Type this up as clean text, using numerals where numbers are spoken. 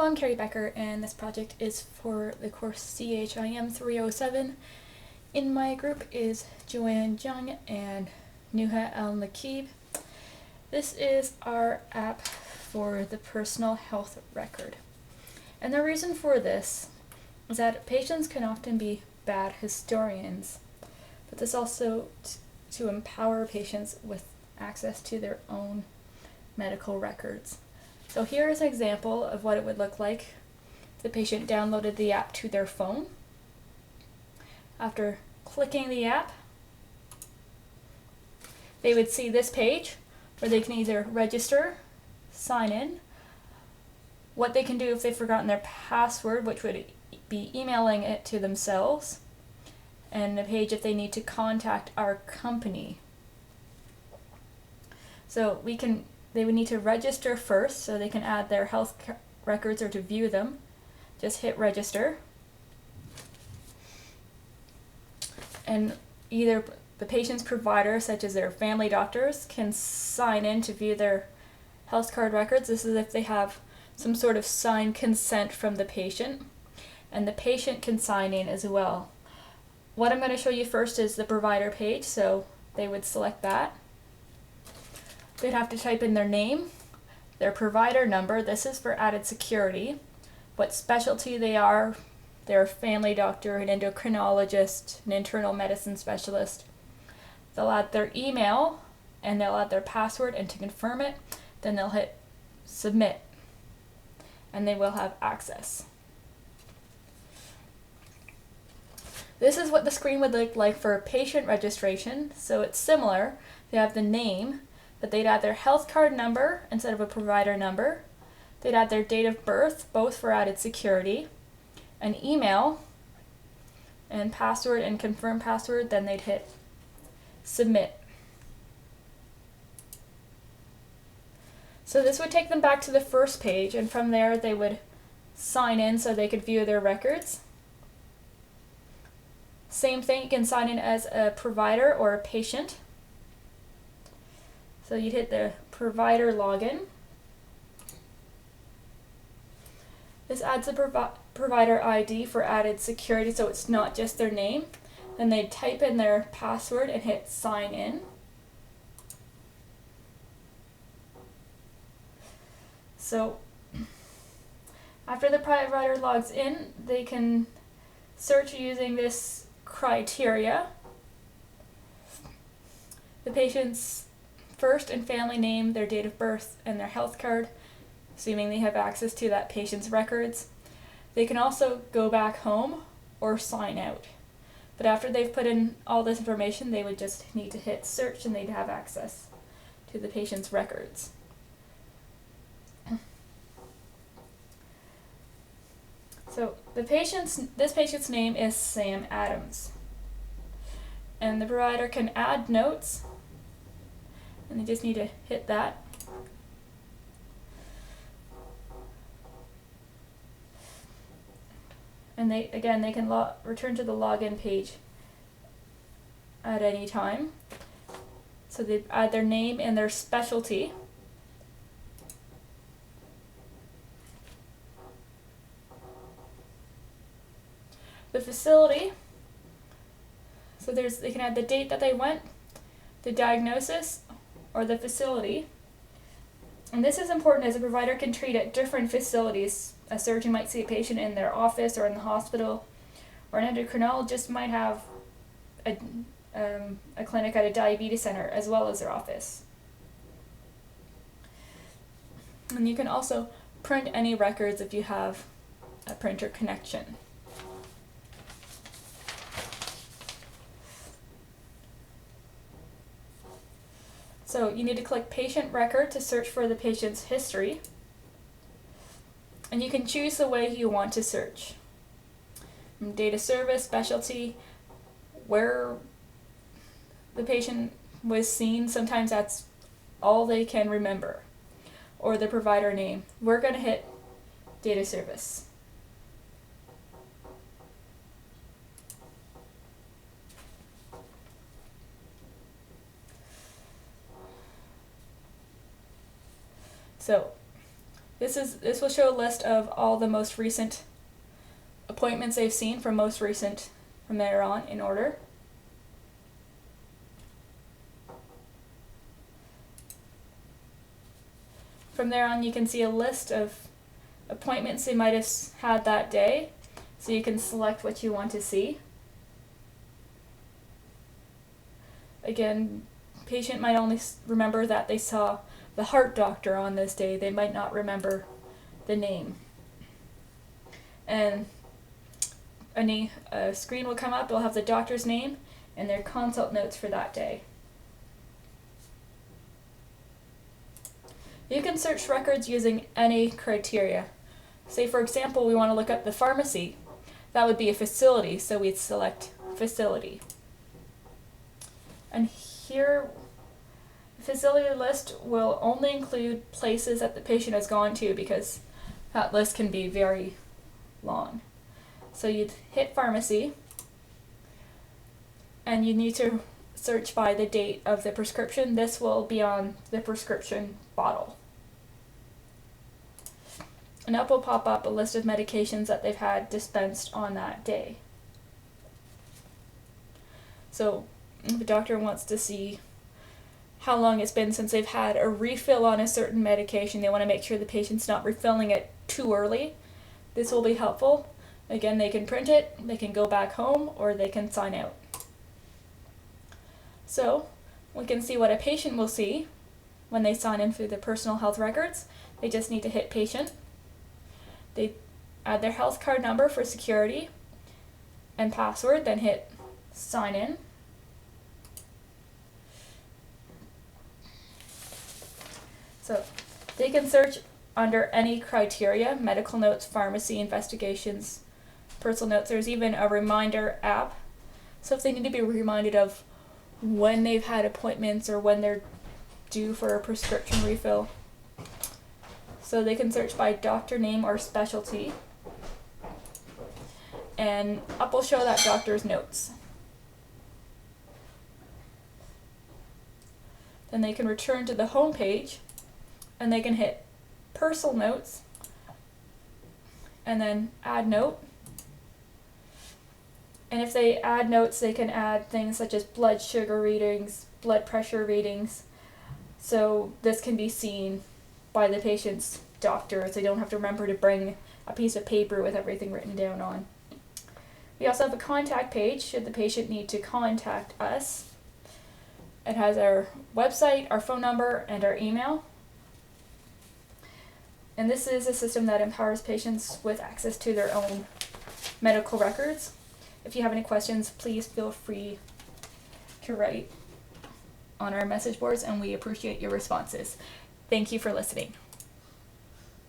Hello, I'm Carrie Becker, and this project is for the course CHIM 307. In my group is Joanne Jung and Nuha Al-Nakib. This is our app for the personal health record. And the reason for this is that patients can often be bad historians, but this also to empower patients with access to their own medical records. So here is an example of what it would look like if the patient downloaded the app to their phone. After clicking the app, they would see this page where they can either register, sign in, what they can do if they've forgotten their password, which would be emailing it to themselves, and a page if they need to contact our company. So they would need to register first so they can add their health records or to view them. Just hit register. And either the patient's provider, such as their family doctors, can sign in to view their health card records. This is if they have some sort of signed consent from the patient. And the patient can sign in as well. What I'm going to show you first is the provider page, so they would select that. They'd have to type in their name, their provider number, this is for added security, what specialty they are, their family doctor, an endocrinologist, an internal medicine specialist. They'll add their email and they'll add their password, and to confirm it, then they'll hit submit and they will have access. This is what the screen would look like for patient registration, so it's similar. They have the name, but they'd add their health card number instead of a provider number. They'd add their date of birth, both for added security, an email, and password and confirm password, then they'd hit submit. So this would take them back to the first page, and from there they would sign in so they could view their records. Same thing, you can sign in as a provider or a patient. So you'd hit the provider login. This adds a provider ID for added security, so it's not just their name. Then they type in their password and hit sign in. So after the provider logs in, they can search using this criteria. The patient's first and family name, their date of birth, and their health card, assuming they have access to that patient's records. They can also go back home or sign out. But after they've put in all this information, they would just need to hit search and they'd have access to the patient's records. So this patient's name is Sam Adams. And the provider can add notes, and they just need to hit that. And they can return to the login page at any time. So they add their name and their specialty. The facility, so they can add the date that they went, the diagnosis, or the facility. And this is important as a provider can treat at different facilities. A surgeon might see a patient in their office or in the hospital, or an endocrinologist might have a clinic at a diabetes center as well as their office. And you can also print any records if you have a printer connection. So you need to click patient record to search for the patient's history. And you can choose the way you want to search. Date of service, specialty, where the patient was seen, sometimes that's all they can remember. Or the provider name. We're going to hit date of service. So This will show a list of all the most recent appointments they've seen from there on in order. From there on, you can see a list of appointments they might have had that day, so you can select what you want to see. Again, patient might only remember that they saw the heart doctor on this day. They might not remember the name. And a screen will come up. It'll have the doctor's name and their consult notes for that day. You can search records using any criteria. Say, for example, we want to look up the pharmacy. That would be a facility, so we'd select facility. And here, the facility list will only include places that the patient has gone to, because that list can be very long. So you'd hit pharmacy, and you need to search by the date of the prescription. This will be on the prescription bottle. And up will pop up a list of medications that they've had dispensed on that day. So if the doctor wants to see how long it's been since they've had a refill on a certain medication, they want to make sure the patient's not refilling it too early. This will be helpful. Again, they can print it, they can go back home, or they can sign out. So we can see what a patient will see when they sign in through the personal health records. They just need to hit patient. They add their health card number for security and password, then hit sign in. So they can search under any criteria: medical notes, pharmacy, investigations, personal notes. There's even a reminder app. So if they need to be reminded of when they've had appointments or when they're due for a prescription refill. So they can search by doctor name or specialty. And up will show that doctor's notes. Then they can return to the home page, and they can hit personal notes and then add note. And if they add notes, they can add things such as blood sugar readings, blood pressure readings. So this can be seen by the patient's doctor, so they don't have to remember to bring a piece of paper with everything written down on. We also have a contact page should the patient need to contact us. It has our website, our phone number, and our email. And this is a system that empowers patients with access to their own medical records. If you have any questions, please feel free to write on our message boards, and we appreciate your responses. Thank you for listening.